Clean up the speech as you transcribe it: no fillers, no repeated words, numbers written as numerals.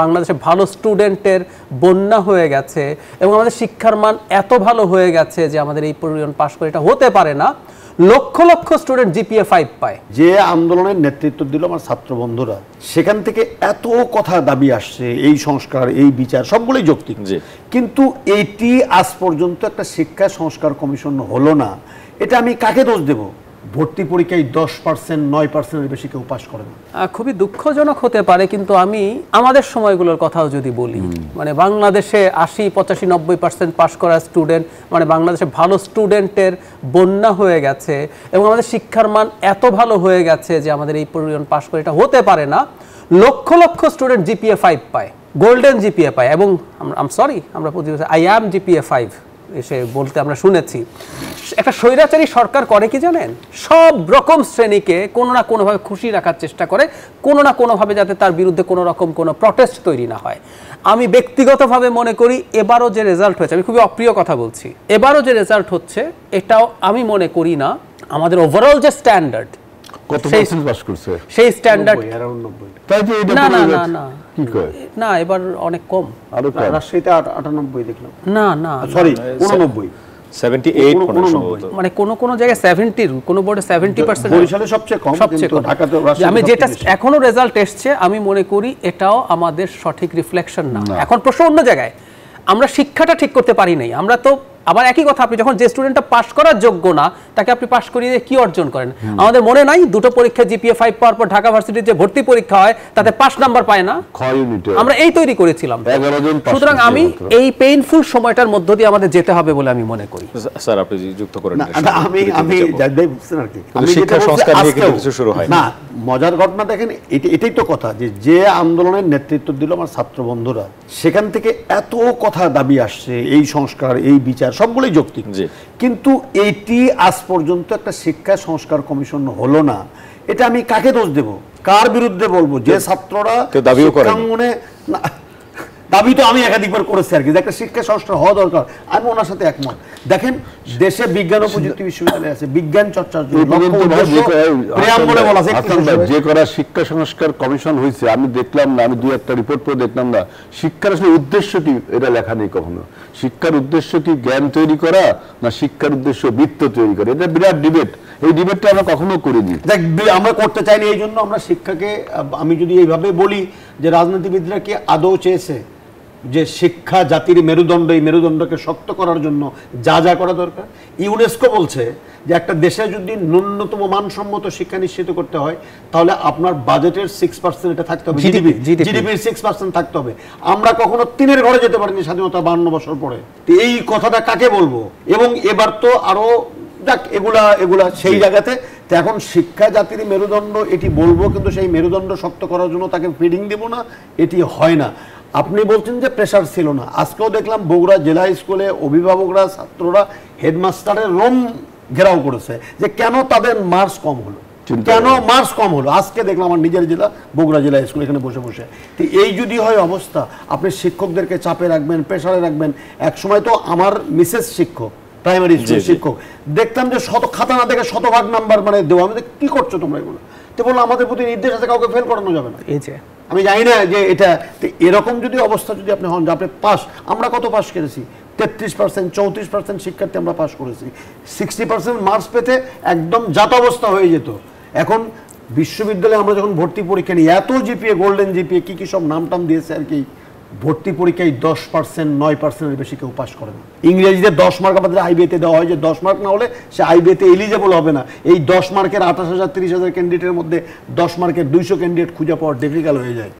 বাংলাদেশে ভালো স্টুডেন্টের বন্যা হয়ে গেছে এবং আমাদের শিক্ষার মান এত ভালো হয়ে গেছে যে আমাদের এই পরিমাণ পাশ করে এটা হতে পারে না। লক্ষ লক্ষ স্টুডেন্ট জিপিএ 5 পায়। যে আন্দোলনের নেতৃত্ব দিল আমার ছাত্র বন্ধুরা, সেখান থেকে এত কথা দাবি আসছে, এই সংস্কার, এই বিচার সবগুলোই যৌক্তিক, কিন্তু এইটি আজ পর্যন্ত একটা শিক্ষা সংস্কার কমিশন হলো না। এটা আমি কাকে দোষ দেব? ভর্তি পরীক্ষায় 10% 9%-এর বেশি কেউ পাশ করে না। খুবই দুঃখজনক হতে পারে, কিন্তু আমি আমাদের সময়গুলোর কথাও যদি বলি, মানে বাংলাদেশে 80, 85, 90% পাশ করা স্টুডেন্ট, মানে বাংলাদেশে ভালো স্টুডেন্টের বন্যা হয়ে গেছে এবং আমাদের শিক্ষার মান এত ভালো হয়ে গেছে যে আমাদের এই পরিমাণ পাশ করে এটা হতে পারে না। লক্ষ লক্ষ স্টুডেন্ট জিপিএ 5 পায়, গোল্ডেন জিপিএ পায়। এবং আমরা আই অ্যাম জিপিএ 5 এসে বলতে আমরা শুনেছি। একটা স্বৈরাচারী সরকার করে কি জানেন? সব রকম শ্রেণীকে কোনো না কোনোভাবে খুশি রাখার চেষ্টা করে, কোনো না কোনোভাবে যাতে তার বিরুদ্ধে কোনো রকম কোনো প্রটেস্ট তৈরি না হয়। আমি ব্যক্তিগতভাবে মনে করি এবারও যে রেজাল্ট হয়েছে, আমি খুবই অপ্রিয় কথা বলছি, এবারও যে রেজাল্ট হচ্ছে এটাও আমি মনে করি না আমাদের ওভারঅল যে স্ট্যান্ডার্ড, কত পার্সেন্ট পাস করছে সেই স্ট্যান্ডার্ড তাই তো এটা না না না না কি কয় না, এবার অনেক কম। আরো কম, রাজশাহীতে 98 দেখলাম। না না সরি 89, 78 সম্ভবত। মানে কোন জায়গায় 70, কোন বোর্ডে 70%, বরিশালে সবচেয়ে কম, কিন্তু ঢাকাতে আমি যেটা এখনো রেজাল্ট এসছে আমি মনে করি এটাও আমাদের সঠিক রিফ্লেকশন না। এখন প্রশ্ন অন্য জায়গায়, আমরা শিক্ষাটা ঠিক করতে পারি নাই। আমরা তো আবার একই কথা, আপনি যখন যে স্টুডেন্টটা পাস করার যোগ্য না তাকে আপনি পাস করিয়ে কি অর্জন করেন? আমাদের মনে নাই দুটো পরীক্ষা জিপিএ 5 পাওয়ার পর ঢাকা ভার্সিটির যে ভর্তি পরীক্ষা হয় তাতে 5 নাম্বার পায় না, আমরা এই তৈরি করেছিলাম। সুতরাং আমি এই পেইনফুল সময়টার মধ্য দিয়ে আমাদের যেতে হবে বলে আমি মনে করি। স্যার আপনি যুক্ত করেন। আমি যাই বুঝছেন আর কি, শিক্ষা সংস্কার নিয়ে কিন্তু কিছু শুরু হয় না। মজার ঘটনা দেখেন, এটাই তো কথা, যে আন্দোলনের নেতৃত্ব দিল আমার ছাত্র বন্ধুরা, সেখান থেকে এত কথা দাবি আসছে, এই সংস্কার, এই বিচার সবগুলোই যৌক্তিক, কিন্তু এইটি আজ পর্যন্ত একটা শিক্ষা সংস্কার কমিশন হলো না। এটা আমি কাকে দোষ দেব? কার বিরুদ্ধে বলবো? যে ছাত্ররা দাবিও করে, দাবি তো আমি একাধিকবার করেছি আর কি, যে একটা শিক্ষা সংস্কার হওয়া দরকার। আমি ওনার সাথে একমত। দেখেন, দেশে বিজ্ঞান ও প্রযুক্তি বিশ্ববিদ্যালয় আছে, বিজ্ঞান চর্চার জন্য যে করা শিক্ষা সংস্কার কমিশন হয়েছে, আমি দেখলাম না, আমি 2-1টা রিপোর্ট পড়ে দেখলাম না শিক্ষার আসলে উদ্দেশ্য কি, এটা লেখা নেই কখনো। শিক্ষার উদ্দেশ্য কি জ্ঞান তৈরি করা, না শিক্ষার উদ্দেশ্য বৃত্ত তৈরি করা? এটা বিরাট ডিবেট, এই ডিবেটটা আমরা কখনো করিনি। আমরা করতে চাইনি, এই জন্য আমরা শিক্ষাকে, আমি যদি এইভাবে বলি যে রাজনীতিবিদরা কি আদৌ চেয়েছে যে শিক্ষা জাতির মেরুদণ্ড, এই মেরুদণ্ডকে শক্ত করার জন্য যা যা করা দরকার? ইউনেস্কো বলছে যে একটা দেশে যদি ন্যূনতম মানসম্মত শিক্ষা নিশ্চিত করতে হয় তাহলে আপনার বাজেটের 6% এটা থাকতে হবে, জিডিপির 6% থাকতে হবে। আমরা কখনো 3-এর ঘরে যেতে পারিনি স্বাধীনতা 52 বছর পরে। এই কথাটা কাকে বলবো? এবং এবার তো আরো এগুলা সেই জায়গাতে। তো এখন শিক্ষা জাতির মেরুদণ্ড এটি বলবো, কিন্তু সেই মেরুদণ্ড শক্ত করার জন্য তাকে ফিডিং দেব না, এটি হয় না। আপনি বলছেন যে প্রেসার ছিল না, আজকেও দেখলাম বগুড়া জেলা স্কুলে অভিভাবকরা, ছাত্ররা হেডমাস্টারের রুম ঘেরাও করেছে যে কেন তাদের মার্কস কম হলো, কেন মার্কস কম হলো। আজকে দেখলাম আমার নিজের জেলা বগুড়া জেলা স্কুল, এখানে বসে বসে। তো এই যদি হয় অবস্থা, আপনি শিক্ষকদেরকে চাপে রাখবেন, প্রেসারে রাখবেন। এক সময় তো আমার মিসেস শিক্ষক, প্রাইমারি স্কুল শিক্ষক, দেখতাম যে খাতা না দেখে 100% নাম্বার মানে দেওয়া। আমি কি করছো তোমরা এগুলো? তো বললো আমাদের প্রতি নির্দেশ আছে, কাউকে ফেল করানো যাবে না। এই যে আমি জানি না যে এটা এরকম যদি অবস্থা যদি আপনি হন যে আপনি পাস, আমরা কত পাস করেছি? 33%, 34% শিক্ষার্থী আমরা পাস করেছি। 60% মার্কস পেতে একদম জাত অবস্থা হয়ে যেত। এখন বিশ্ববিদ্যালয়ে আমরা যখন ভর্তি পরীক্ষা নিই, এত জিপিএ, গোল্ডেন জিপিএ, কি সব নাম টাম দিয়েছে আর কি, ভর্তি পরীক্ষায় 10%, 9%-এর বেশি কেউ পাস করে না। ইংরেজিতে 10 মার্ক আমাদের আইবিএতে দেওয়া হয়, যে 10 মার্ক না হলে সে আইবিএতে এলিজেবল হবে না। এই 10 মার্কের 28,000 30,000 ক্যান্ডিডেটের মধ্যে 10 মার্কের 200 ক্যান্ডিডেট খুঁজে পাওয়া ডিফিকাল্ট হয়ে যায়।